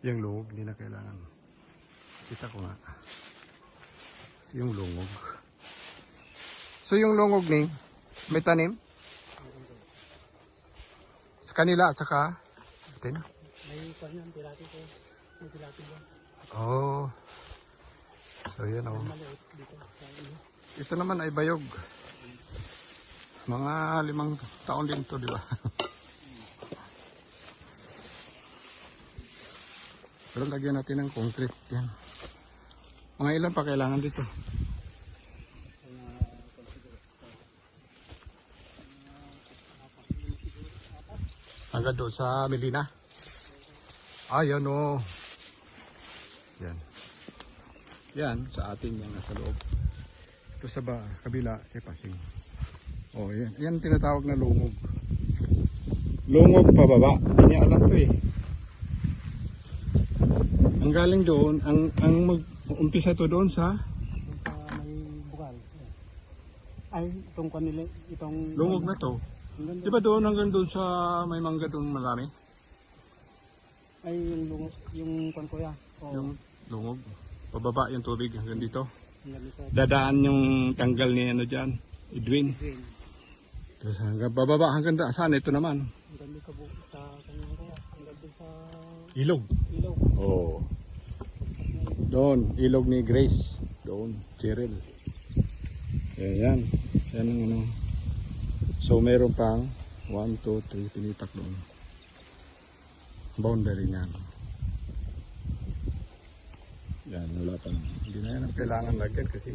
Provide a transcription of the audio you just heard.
Yung lungog, hindi na kailangan. Kita ko nga. Yung lungog. So yung lungog ni, may tanim? Sa kanila at saka, ito na. May kanyan, pilati ko. May pilati ba? Oh. So yan o. Maliit dito sa iyo. Ito naman ay bayog. Mga 5 taon din to, di ba? Pero lagyan natin ng concrete yan. Mga ilan pa kailangan dito? Hanggang doon sa Medina? Ah, yan o. Yan. Yan, sa atin yan nasa loob. Ito sa kabila, kay Pasing. O, yan. Yan tinatawag na lungog. Lungog pababa. Hindi niya alam to eh. Ang galing doon, ang mag-umpisa to doon sa May bukal. Ay, itong kanila, itong... lungog na to. Di ba doon hanggang doon sa may mangga doon marami? Ay, yung lungos, yung konkoya. Oh, Yung lungog. Pababa yung tubig hanggang dito. nalito. Dadaan yung tanggal ni ano dyan, Edwin. Green. Tapos hanggang bababa hanggang saan ito naman? Ang ganda ka sa kanyang kaya. Ang ganda sa Ilog. ilaw. Oh. Doon, ilog ni Grace. Doon, Cheryl. Yan. Yan ang ano. So meron pang 1, 2, 3 pinitak doon. Boundary niya. Yan, wala pa. Hindi na yan ang kailangan lagyan kasi